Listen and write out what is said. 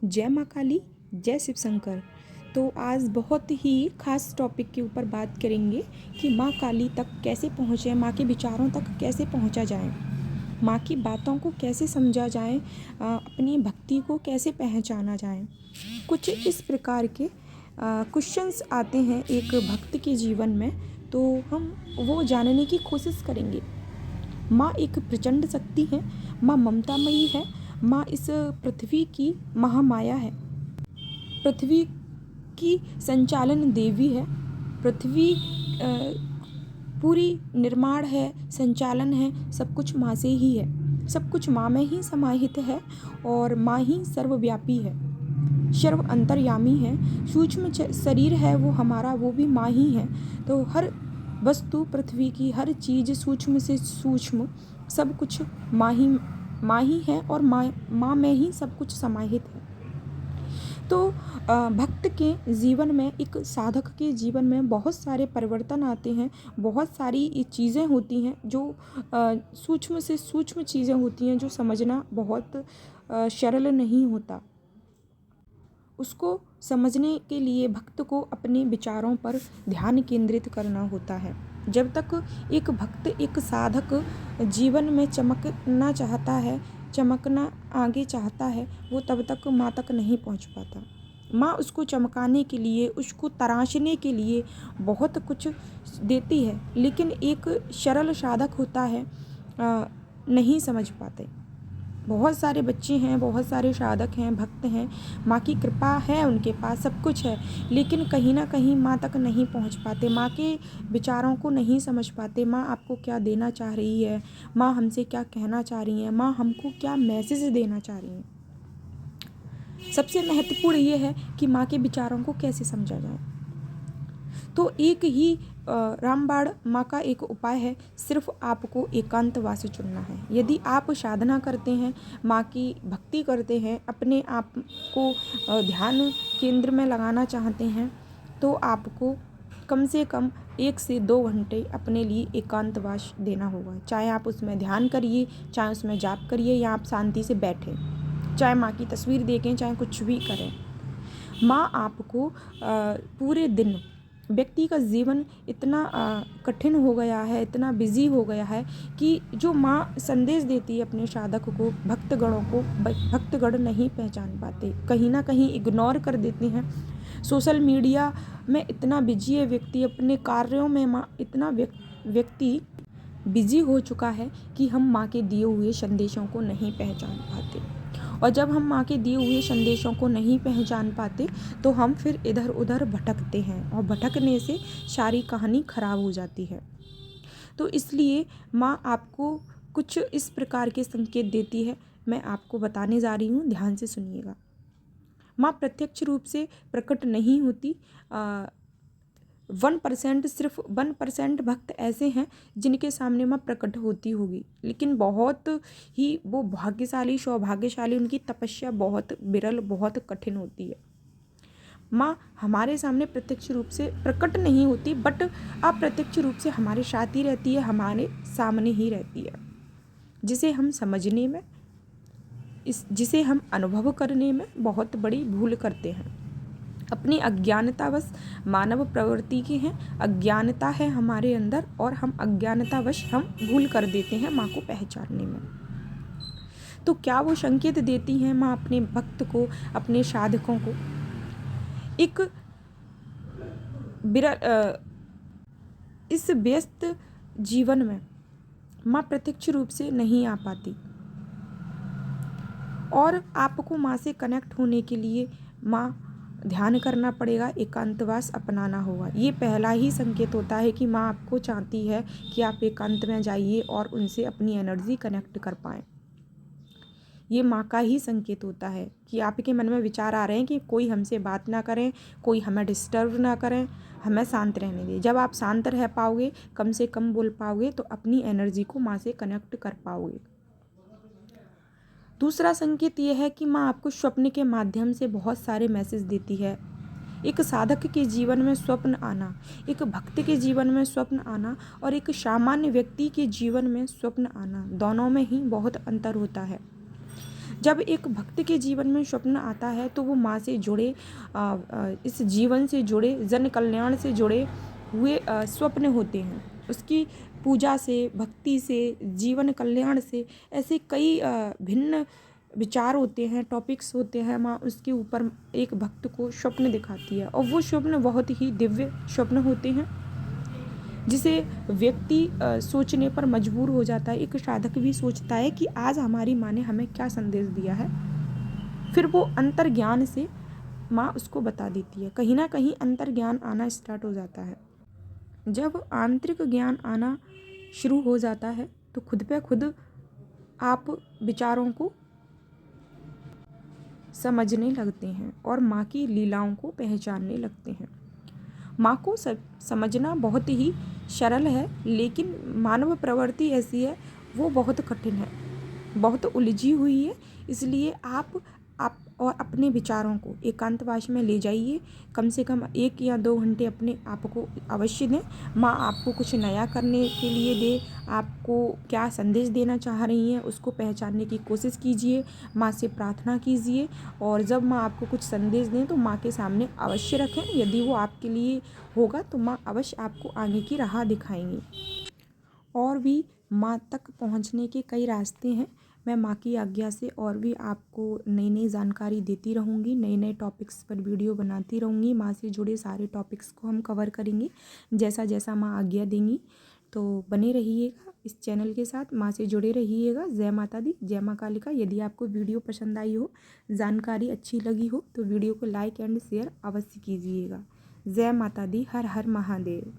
जय माँ काली, जय शिव शंकर। तो आज बहुत ही खास टॉपिक के ऊपर बात करेंगे कि माँ काली तक कैसे पहुँचे, माँ के विचारों तक कैसे पहुँचा जाए, माँ की बातों को कैसे समझा जाए, अपनी भक्ति को कैसे पहचाना जाए। कुछ इस प्रकार के क्वेश्चंस आते हैं एक भक्त के जीवन में, तो हम वो जानने की कोशिश करेंगे। माँ एक प्रचंड शक्ति है, माँ ममतामयी है, माँ इस पृथ्वी की महामाया है, पृथ्वी की संचालन देवी है। पृथ्वी पूरी निर्माण है, संचालन है, सब कुछ माँ से ही है, सब कुछ माँ में ही समाहित है और माँ ही सर्वव्यापी है, सर्व अंतर्यामी है। सूक्ष्म शरीर है वो हमारा, वो भी माँ ही है। तो हर वस्तु पृथ्वी की, हर चीज़ सूक्ष्म से सूक्ष्म सब कुछ माँ ही है और माँ में ही सब कुछ समाहित है। तो भक्त के जीवन में, एक साधक के जीवन में बहुत सारे परिवर्तन आते हैं, बहुत सारी चीज़ें होती हैं जो सूक्ष्म से सूक्ष्म चीज़ें होती हैं जो समझना बहुत सरल नहीं होता। उसको समझने के लिए भक्त को अपने विचारों पर ध्यान केंद्रित करना होता है। जब तक एक भक्त, एक साधक जीवन में चमकना चाहता है, चमकना आगे चाहता है, वो तब तक माँ तक नहीं पहुँच पाता। माँ उसको चमकाने के लिए, उसको तराशने के लिए बहुत कुछ देती है, लेकिन एक सरल साधक होता है नहीं समझ पाते। बहुत सारे बच्चे हैं, बहुत सारे साधक हैं, भक्त हैं, माँ की कृपा है, उनके पास सब कुछ है, लेकिन कहीं ना कहीं माँ तक नहीं पहुँच पाते, माँ के विचारों को नहीं समझ पाते। माँ आपको क्या देना चाह रही है, माँ हमसे क्या कहना चाह रही है, माँ हमको क्या मैसेज देना चाह रही है। सबसे महत्वपूर्ण ये है कि माँ के विचारों को कैसे समझा जाए। तो एक ही रामबाण माँ का एक उपाय है, सिर्फ आपको एकांतवास चुनना है। यदि आप साधना करते हैं, माँ की भक्ति करते हैं, अपने आप को ध्यान केंद्र में लगाना चाहते हैं, तो आपको कम से कम 1 से 2 घंटे अपने लिए एकांतवास देना होगा। चाहे आप उसमें ध्यान करिए, चाहे उसमें जाप करिए, या आप शांति से बैठें, चाहे माँ की तस्वीर देखें, चाहे कुछ भी करें। माँ आपको पूरे दिन, व्यक्ति का जीवन इतना कठिन हो गया है, इतना बिजी हो गया है कि जो माँ संदेश देती है अपने साधक को, भक्तगणों को, भक्तगण नहीं पहचान पाते, कहीं ना कहीं इग्नोर कर देते हैं। सोशल मीडिया में इतना बिजी है व्यक्ति, अपने कार्यों में माँ इतना व्यक्ति बिजी हो चुका है कि हम माँ के दिए हुए संदेशों को नहीं पहचान पाते। और जब हम माँ के दिए हुए संदेशों को नहीं पहचान पाते तो हम फिर इधर उधर भटकते हैं, और भटकने से सारी कहानी खराब हो जाती है। तो इसलिए माँ आपको कुछ इस प्रकार के संकेत देती है, मैं आपको बताने जा रही हूँ, ध्यान से सुनिएगा। माँ प्रत्यक्ष रूप से प्रकट नहीं होती। 1%, सिर्फ 1% भक्त ऐसे हैं जिनके सामने माँ प्रकट होती होगी, लेकिन बहुत ही वो भाग्यशाली, सौभाग्यशाली, उनकी तपस्या बहुत विरल, बहुत कठिन होती है। माँ हमारे सामने प्रत्यक्ष रूप से प्रकट नहीं होती, बट अप्रत्यक्ष रूप से हमारे साथ ही रहती है, हमारे सामने ही रहती है, जिसे हम समझने में, जिसे हम अनुभव करने में बहुत बड़ी भूल करते हैं। अपनी अज्ञानतावश मानव प्रवृत्ति के हैं, अज्ञानता है हमारे अंदर, और हम अज्ञानतावश हम भूल कर देते हैं माँ को पहचानने में। तो क्या वो संकेत देती हैं माँ अपने भक्त को, अपने साधकों को? एक इस व्यस्त जीवन में माँ प्रत्यक्ष रूप से नहीं आ पाती, और आपको माँ से कनेक्ट होने के लिए माँ ध्यान करना पड़ेगा, एकांतवास अपनाना होगा। ये पहला ही संकेत होता है कि माँ आपको चाहती है कि आप एकांत में जाइए और उनसे अपनी एनर्जी कनेक्ट कर पाएँ। ये माँ का ही संकेत होता है कि आपके मन में विचार आ रहे हैं कि कोई हमसे बात ना करें, कोई हमें डिस्टर्ब ना करें, हमें शांत रहने दें। जब आप शांत रह पाओगे, कम से कम बोल पाओगे, तो अपनी एनर्जी को माँ से कनेक्ट कर पाओगे। दूसरा संकेत ये है कि माँ आपको स्वप्न के माध्यम से बहुत सारे मैसेज देती है। एक साधक के जीवन में स्वप्न आना, एक भक्त के जीवन में स्वप्न आना, और एक सामान्य व्यक्ति के जीवन में स्वप्न आना, दोनों में ही बहुत अंतर होता है। जब एक भक्त के जीवन में स्वप्न आता है तो वो माँ से जुड़े इस जीवन से जुड़े, जन कल्याण से जुड़े हुए स्वप्न होते हैं। उसकी पूजा से, भक्ति से, जीवन कल्याण से ऐसे कई भिन्न विचार होते हैं, टॉपिक्स होते हैं। माँ उसके ऊपर एक भक्त को स्वप्न दिखाती है और वो स्वप्न बहुत ही दिव्य स्वप्न होते हैं, जिसे व्यक्ति सोचने पर मजबूर हो जाता है। एक साधक भी सोचता है कि आज हमारी माँ ने हमें क्या संदेश दिया है। फिर वो अंतर्ज्ञान से माँ उसको बता देती है। कहीं ना कहीं अंतर्ज्ञान आना स्टार्ट हो जाता है। जब आंतरिक ज्ञान आना शुरू हो जाता है तो खुद पे खुद आप विचारों को समझने लगते हैं और माँ की लीलाओं को पहचानने लगते हैं। माँ को समझना बहुत ही सरल है, लेकिन मानव प्रवृत्ति ऐसी है, वो बहुत कठिन है, बहुत उलझी हुई है। इसलिए आप और अपने विचारों को एकांतवास में ले जाइए। कम से कम 1 या 2 घंटे अपने आप को अवश्य दें। माँ आपको कुछ नया करने के लिए दे, आपको क्या संदेश देना चाह रही हैं उसको पहचानने की कोशिश कीजिए। माँ से प्रार्थना कीजिए और जब माँ आपको कुछ संदेश दें तो माँ के सामने अवश्य रखें। यदि वो आपके लिए होगा तो माँ अवश्य आपको आगे की राह दिखाएंगी। और भी माँ तक पहुँचने के कई रास्ते हैं। मैं माँ की आज्ञा से और भी आपको नई नई जानकारी देती रहूँगी, नए नए टॉपिक्स पर वीडियो बनाती रहूँगी। माँ से जुड़े सारे टॉपिक्स को हम कवर करेंगे जैसा जैसा माँ आज्ञा देंगी। तो बने रहिएगा इस चैनल के साथ, माँ से जुड़े रहिएगा। जय माता दी, जय माँ कालिका। यदि आपको वीडियो पसंद आई हो, जानकारी अच्छी लगी हो तो वीडियो को लाइक एंड शेयर अवश्य कीजिएगा। जय माता दी, हर हर महादेव।